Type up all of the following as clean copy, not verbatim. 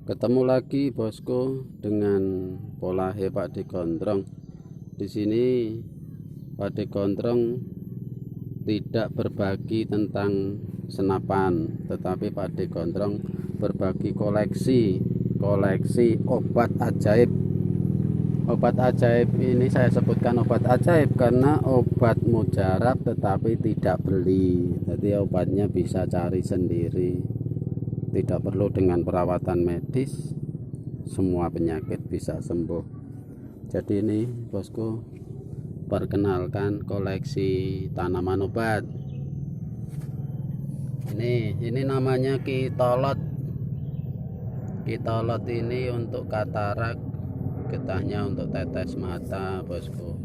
Ketemu lagi bosku dengan pola Pak D Gondrong. Di sini Pak D Gondrong tidak berbagi tentang senapan, tetapi Pak D Gondrong berbagi koleksi obat ajaib. Obat ajaib ini saya sebutkan obat ajaib karena obat mujarab tetapi tidak beli. Jadi obatnya bisa cari sendiri, tidak perlu dengan perawatan medis, semua penyakit bisa sembuh. Jadi ini bosku, perkenalkan koleksi tanaman obat. Ini namanya kitolot. Kitolot ini untuk katarak, getahnya untuk tetes mata bosku.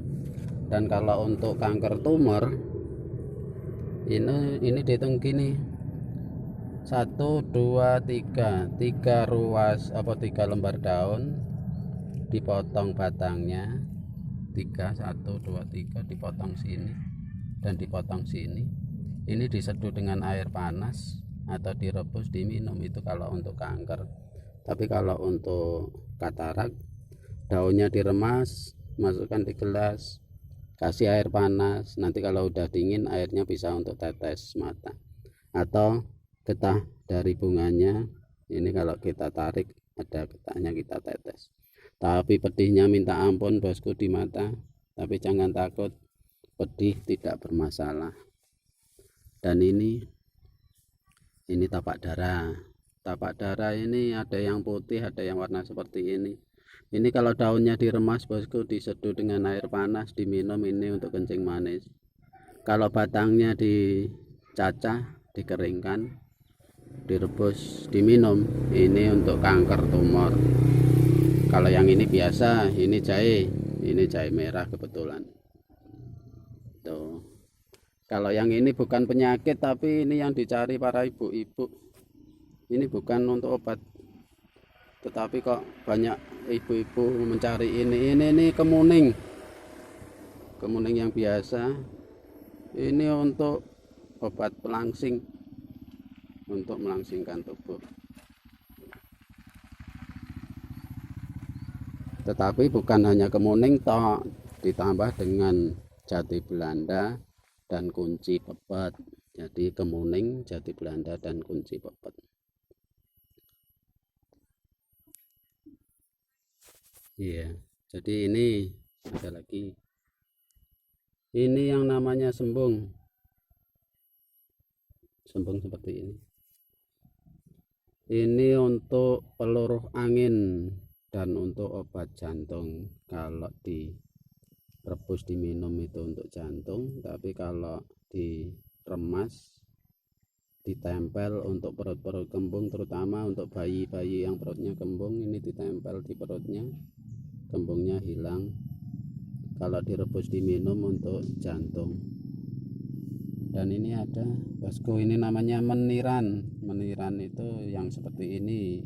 Dan kalau untuk kanker tumor, ini dihitung gini: 1, 2, 3 ruas 3 lembar daun, dipotong batangnya 3, 1, 2, 3, dipotong sini dan dipotong sini. Ini diseduh dengan air panas atau direbus diminum, itu kalau untuk kanker. Tapi kalau untuk katarak, daunnya diremas, masukkan di gelas, kasih air panas, nanti kalau udah dingin airnya bisa untuk tetes mata. Atau getah dari bunganya, ini kalau kita tarik ada getahnya, kita tetes. Tapi pedihnya minta ampun bosku di mata, tapi jangan takut, pedih tidak bermasalah. Dan ini tapak darah. Tapak darah ini ada yang putih, ada yang warna seperti ini. Ini kalau daunnya diremas bosku, diseduh dengan air panas, diminum, ini untuk kencing manis. Kalau batangnya dicacah, dikeringkan, direbus, diminum, ini untuk kanker tumor. Kalau yang ini biasa, ini jahe merah kebetulan. Tuh. Kalau yang ini bukan penyakit, tapi ini yang dicari para ibu-ibu. Ini bukan untuk obat, tetapi kok banyak ibu-ibu mencari ini kemuning yang biasa. Ini untuk obat pelangsing, untuk melangsingkan tubuh. Tetapi bukan hanya kemuning toh, ditambah dengan jati Belanda dan kunci pepet. Jadi kemuning, jati Belanda dan kunci pepet. Iya, jadi ini ada lagi. Ini yang namanya sembung seperti ini. Ini untuk peluruh angin dan untuk obat jantung. Kalau direbus diminum itu untuk jantung, tapi kalau diremas ditempel untuk perut-perut kembung, terutama untuk bayi-bayi yang perutnya kembung, ini ditempel di perutnya, kembungnya hilang. Kalau direbus diminum untuk jantung. Dan ini ada bosku, ini namanya meniran. Meniran itu yang seperti ini,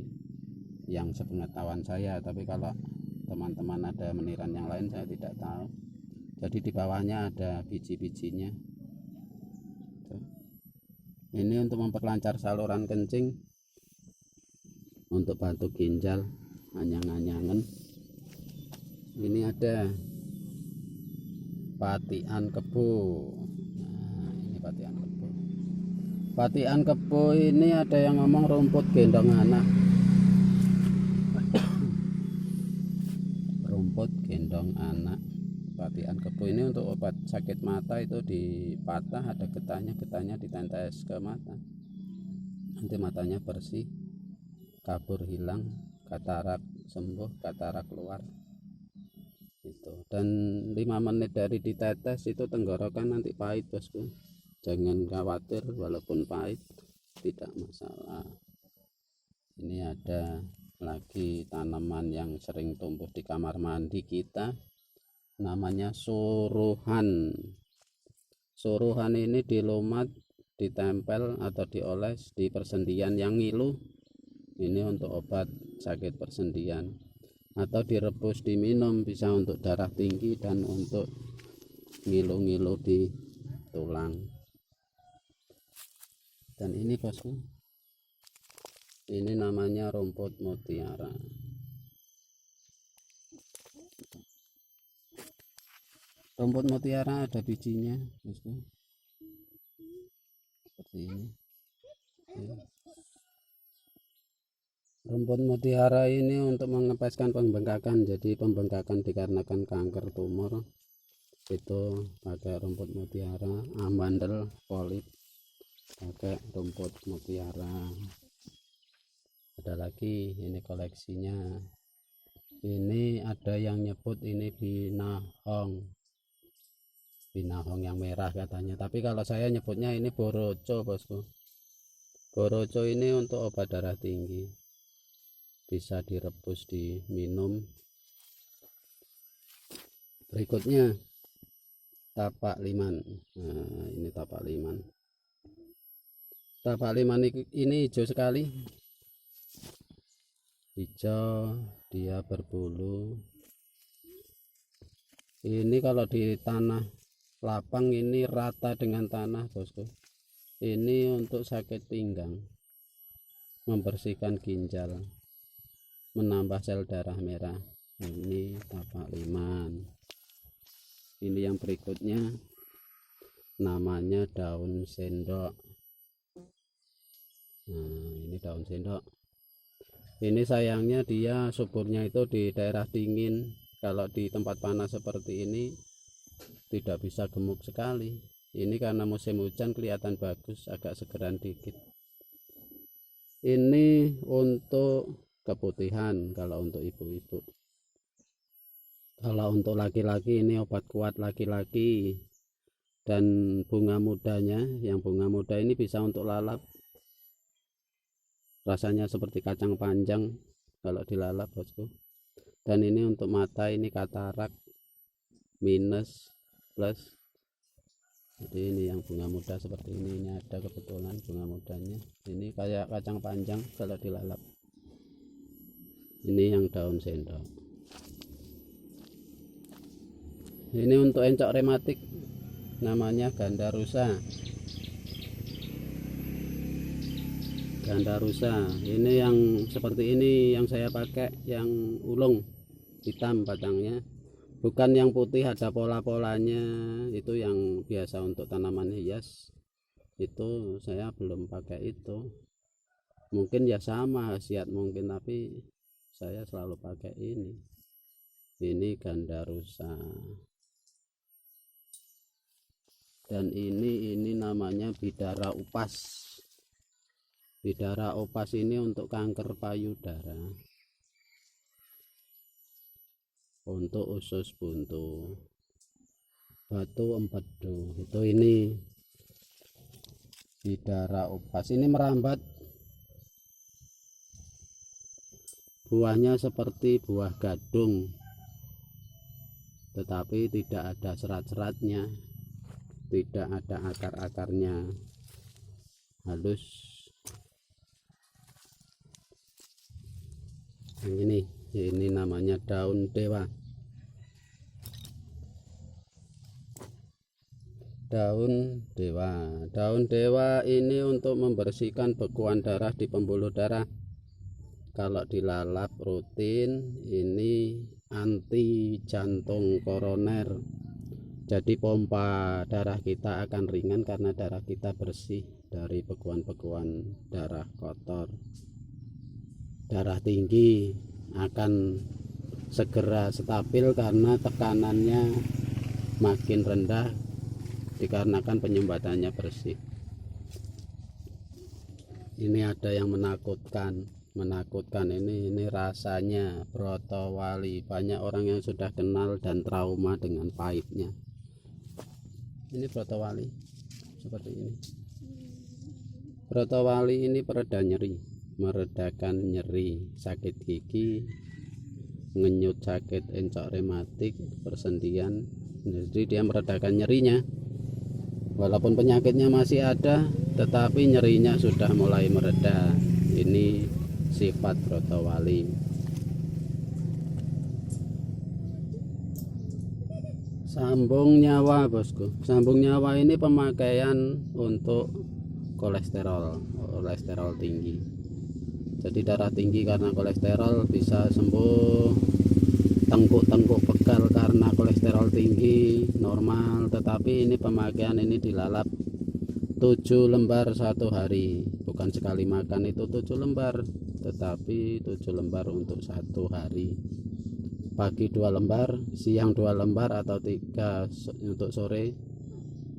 yang sepengetahuan saya, tapi kalau teman-teman ada meniran yang lain saya tidak tahu. Jadi di bawahnya ada biji-bijinya. Ini untuk memperlancar saluran kencing, untuk batuk ginjal, anyang-anyangan. Ini ada patian kebo. Nah, ini patian kebo. Patian kebo ini ada yang ngomong rumput gendong anak. Rumput gendong anak. Patian kebo ini untuk obat sakit mata, itu dipatah, ada getahnya ditetes ke mata. Nanti matanya bersih, kabur hilang, katarak sembuh, katarak keluar. Itu. Dan 5 menit dari ditetes itu tenggorokan nanti pahit bosku. Jangan khawatir, walaupun pahit tidak masalah. Ini ada lagi tanaman yang sering tumbuh di kamar mandi kita, namanya suruhan. Suruhan ini dilumat, ditempel atau dioles di persendian yang ngilu. Ini untuk obat sakit persendian, atau direbus diminum, bisa untuk darah tinggi dan untuk ngilu-ngilu di tulang. Dan ini bosku, Ini namanya rumput mutiara. Rumput mutiara ada bijinya, bosku. Seperti ini. Rumput mutiara ini untuk mengepeskan pembengkakan. Jadi pembengkakan dikarenakan kanker tumor itu pakai rumput mutiara, amandel, polip pakai rumput mutiara. Ada lagi ini koleksinya. Ini ada yang nyebut ini binahong. Binahong yang merah katanya, tapi kalau saya nyebutnya ini boroco, bosku. Boroco ini untuk obat darah tinggi, bisa direbus diminum. Berikutnya tapak liman. Nah, ini tapak liman. Tapak liman ini hijau sekali, hijau, dia berbulu. Ini kalau di tanah lapang ini rata dengan tanah, bosku. Ini untuk sakit pinggang, membersihkan ginjal, menambah sel darah merah. Ini tapak liman. Ini yang berikutnya namanya daun sendok. Nah, ini daun sendok. Ini sayangnya dia suburnya itu di daerah dingin. Kalau di tempat panas seperti ini tidak bisa gemuk sekali. Ini karena musim hujan kelihatan bagus, agak segeran dikit. Ini untuk keputihan kalau untuk ibu-ibu. Kalau untuk laki-laki ini obat kuat laki-laki. Dan bunga mudanya, yang bunga muda ini bisa untuk lalap. Rasanya seperti kacang panjang kalau dilalap, bosku. Dan ini untuk mata, ini katarak, minus, plus. Jadi ini yang bunga muda seperti ini ada kebetulan bunga mudanya. Ini kayak kacang panjang kalau dilalap. Ini yang daun sendok. Ini untuk encok rematik, namanya gandarusa. Gandarusa ini yang seperti ini yang saya pakai, yang ulung hitam batangnya, bukan yang putih ada pola-polanya. Itu yang biasa untuk tanaman hias, itu saya belum pakai itu. Mungkin ya sama khasiat mungkin, tapi saya selalu pakai ini. Ini gandarusa. Dan ini namanya bidara upas. Bidara upas ini untuk kanker payudara, untuk usus buntu, batu empedu. Itu ini bidara upas. Ini merambat, buahnya seperti buah gadung, tetapi tidak ada serat-seratnya, tidak ada akar-akarnya, halus. Ini namanya daun dewa. Daun dewa. Daun dewa ini untuk membersihkan bekuan darah di pembuluh darah. Kalau dilalap rutin, ini anti jantung koroner. Jadi pompa darah kita akan ringan karena darah kita bersih dari bekuan-bekuan darah kotor. Darah tinggi akan segera stabil karena tekanannya makin rendah dikarenakan penyumbatannya bersih. Ini ada yang menakutkan ini rasanya brotowali. Banyak orang yang sudah kenal dan trauma dengan pahitnya. Ini brotowali seperti ini. Brotowali ini pereda nyeri, meredakan nyeri, sakit gigi, ngenyut sakit encok rematik, persendian. Jadi dia meredakan nyerinya. Walaupun penyakitnya masih ada, tetapi nyerinya sudah mulai mereda. Ini sifat brotowali. Sambung nyawa, bosku. Sambung nyawa ini pemakaian untuk kolesterol tinggi. Jadi darah tinggi karena kolesterol bisa sembuh, tengkuk-tengkuk pegal karena kolesterol tinggi normal. Tetapi ini pemakaian ini dilalap 7 lembar satu hari, bukan sekali makan itu 7 lembar, tetapi 7 lembar untuk satu hari. Pagi 2 lembar, siang 2 lembar, atau 3 untuk sore,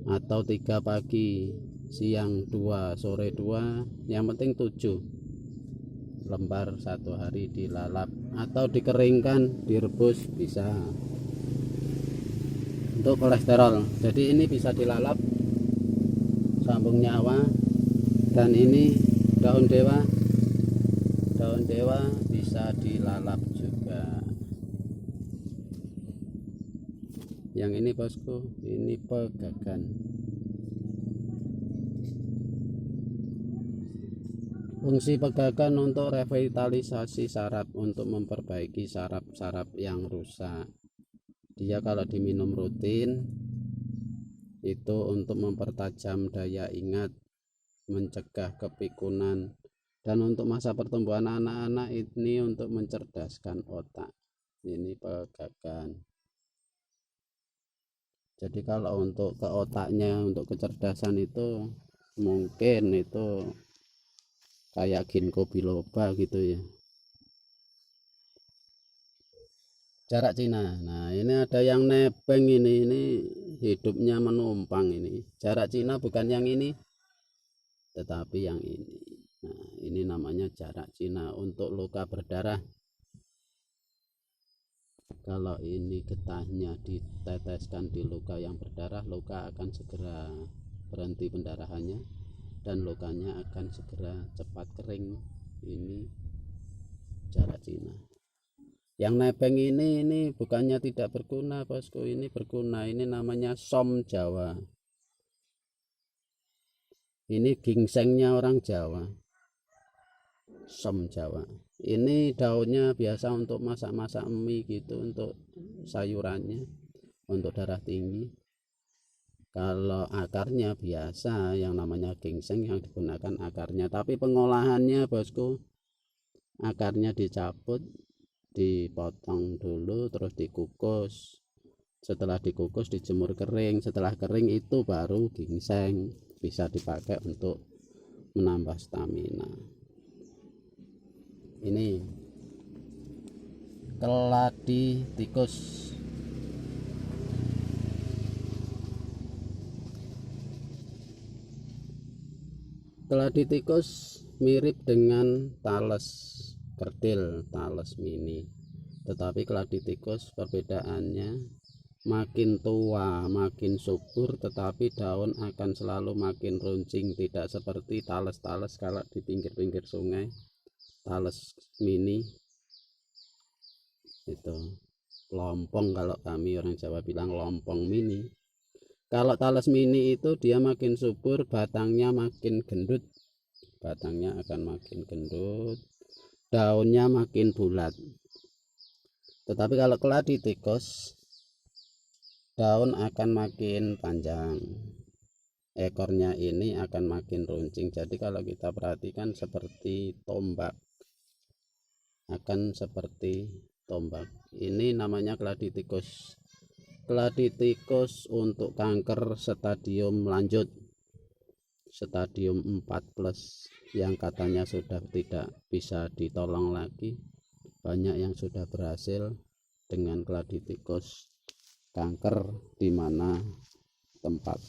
atau 3 pagi, siang 2, sore 2, yang penting 7 lembar satu hari dilalap, atau dikeringkan, direbus bisa. Untuk kolesterol, jadi ini bisa dilalap sambung nyawa. Dan ini daun dewa bisa dilalap juga. Yang ini bosku, ini pegagan. Fungsi pegagan untuk revitalisasi saraf, untuk memperbaiki saraf-saraf yang rusak. Dia kalau diminum rutin itu untuk mempertajam daya ingat, mencegah kepikunan, dan untuk masa pertumbuhan anak-anak ini untuk mencerdaskan otak. Ini pegagan. Jadi kalau untuk ke otaknya, untuk kecerdasan itu mungkin itu kayak ginkgo biloba gitu ya. Jarak Cina. Nah, ini ada yang nebeng, ini hidupnya menumpang ini. Jarak Cina bukan yang ini, tetapi yang ini. Nah, ini namanya jarak Cina untuk luka berdarah. Kalau ini getahnya diteteskan di luka yang berdarah, luka akan segera berhenti pendarahannya dan lukanya akan segera cepat kering. Ini jarak Cina. Yang nebeng ini bukannya tidak berguna bosku, ini berguna. Ini namanya som Jawa. Ini gingsengnya orang Jawa, som Jawa. Ini daunnya biasa untuk masak-masak mie gitu, untuk sayurannya, untuk darah tinggi. Kalau akarnya biasa yang namanya gingseng yang digunakan akarnya, tapi pengolahannya bosku, akarnya dicabut, dipotong dulu, terus dikukus. Setelah dikukus dijemur kering, setelah kering itu baru gingseng, bisa dipakai untuk menambah stamina. Ini keladi tikus. Keladi tikus mirip dengan tales kerdil, tales mini, tetapi keladi tikus perbedaannya makin tua makin subur, tetapi daun akan selalu makin runcing, tidak seperti tales-tales kalau di pinggir-pinggir sungai. Tales mini itu lompong, kalau kami orang Jawa bilang lompong mini. Kalau tales mini itu dia makin subur, batangnya makin gendut, batangnya akan makin gendut, daunnya makin bulat. Tetapi kalau keladi tikus, daun akan makin panjang, ekornya ini akan makin runcing. Jadi kalau kita perhatikan seperti tombak, akan seperti tombak. Ini namanya keladi tikus. Keladi tikus untuk kanker stadium lanjut, stadium 4+, yang katanya sudah tidak bisa ditolong lagi. Banyak yang sudah berhasil dengan keladi tikus kanker di mana tempat.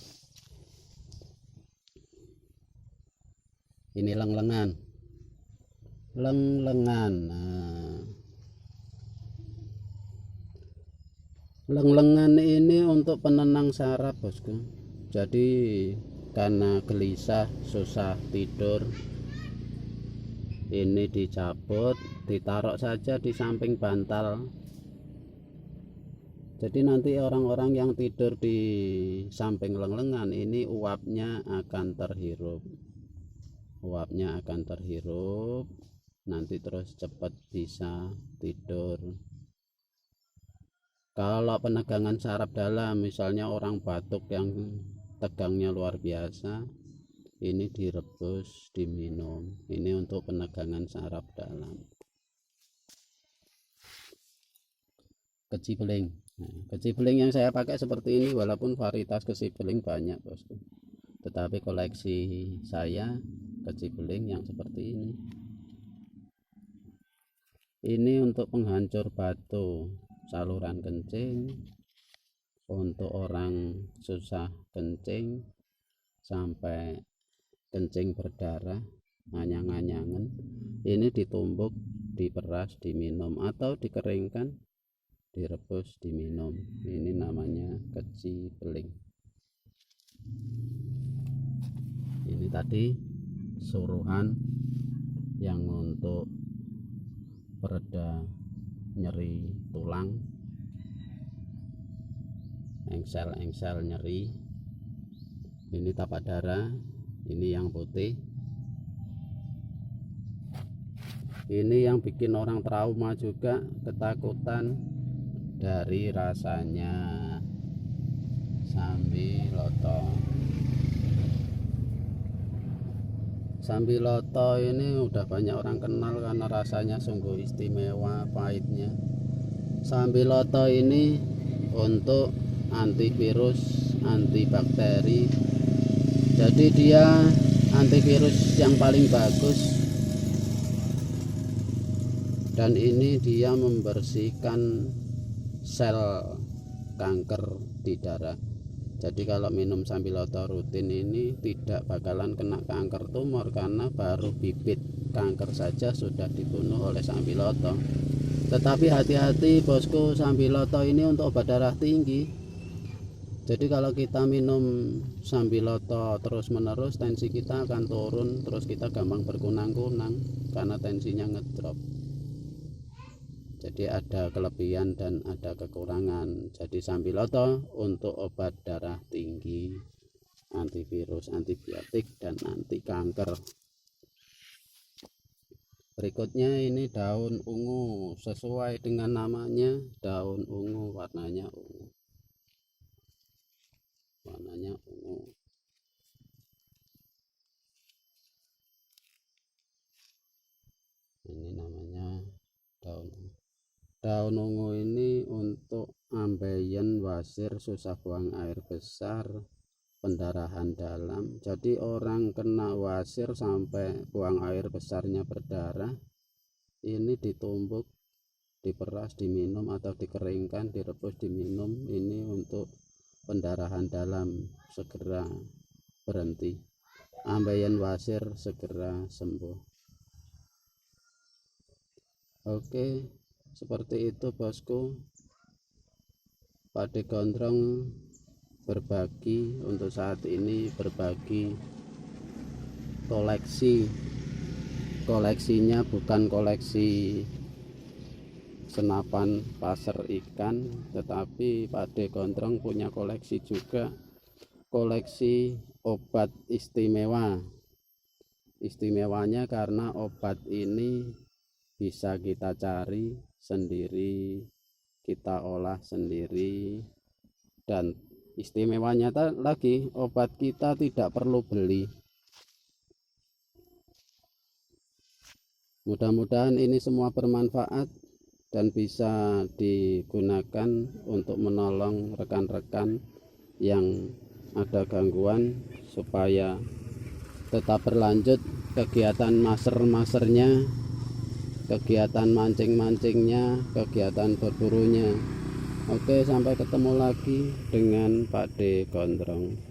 Ini lenglengan. Nah, lenglengan ini untuk penenang saraf bosku. Jadi karena gelisah, susah tidur, ini dicabut, ditaruh saja di samping bantal. Jadi nanti orang-orang yang tidur di samping lenglengan ini uapnya akan terhirup, nanti terus cepat bisa tidur. Kalau penegangan saraf dalam, misalnya orang batuk yang tegangnya luar biasa, ini direbus, diminum. Ini untuk penegangan saraf dalam. Kecibeling. Nah, kecibeling yang saya pakai seperti ini, walaupun varietas kecibeling banyak bosku, tetapi koleksi saya kecibeling yang seperti ini. Ini untuk penghancur batu saluran kencing, untuk orang susah kencing sampai kencing berdarah, anyang-anyangan, ini ditumbuk, diperas, diminum, atau dikeringkan, direbus, diminum. Ini namanya kecibeling. Ini tadi suruhan yang untuk pereda nyeri tulang, engsel-engsel nyeri. Ini tapak darah, ini yang putih. Ini yang bikin orang trauma juga, ketakutan dari rasanya sambiloto. Sambiloto ini udah banyak orang kenal karena rasanya sungguh istimewa, pahitnya. Sambiloto ini untuk antivirus, antibakteri. Jadi dia antivirus yang paling bagus. Dan ini dia membersihkan sel kanker di darah. Jadi kalau minum sambiloto rutin ini tidak bakalan kena kanker tumor, karena baru bibit kanker saja sudah dibunuh oleh sambiloto. Tetapi hati-hati bosku, sambiloto ini untuk obat darah tinggi. Jadi kalau kita minum sambiloto terus menerus, tensi kita akan turun, terus kita gampang berkunang-kunang karena tensinya ngedrop. Jadi ada kelebihan dan ada kekurangan. Jadi sambiloto untuk obat darah tinggi, antivirus, antibiotik, dan anti kanker. Berikutnya ini daun ungu, sesuai dengan namanya, daun ungu, warnanya ungu. Warnanya ungu. Ini namanya daun ungu. Daun ungu ini untuk ambeien, wasir, susah buang air besar, pendarahan dalam. Jadi orang kena wasir sampai buang air besarnya berdarah, ini ditumbuk, diperas, diminum, atau dikeringkan, direbus, diminum. Ini untuk pendarahan dalam segera berhenti, ambeien, wasir segera sembuh. Oke, seperti itu bosku. Pak D Gondrong berbagi untuk saat ini, berbagi koleksinya bukan koleksi senapan pasar ikan, tetapi Pak D Gondrong punya koleksi juga, koleksi obat istimewa. Istimewanya karena obat ini bisa kita cari sendiri, kita olah sendiri, dan istimewanya lagi, obat kita tidak perlu beli. Mudah-mudahan ini semua bermanfaat dan bisa digunakan untuk menolong rekan-rekan yang ada gangguan, supaya tetap berlanjut kegiatan maser-masernya, kegiatan mancing-mancingnya, kegiatan berburunya. Oke, sampai ketemu lagi dengan Pak D Gondrong.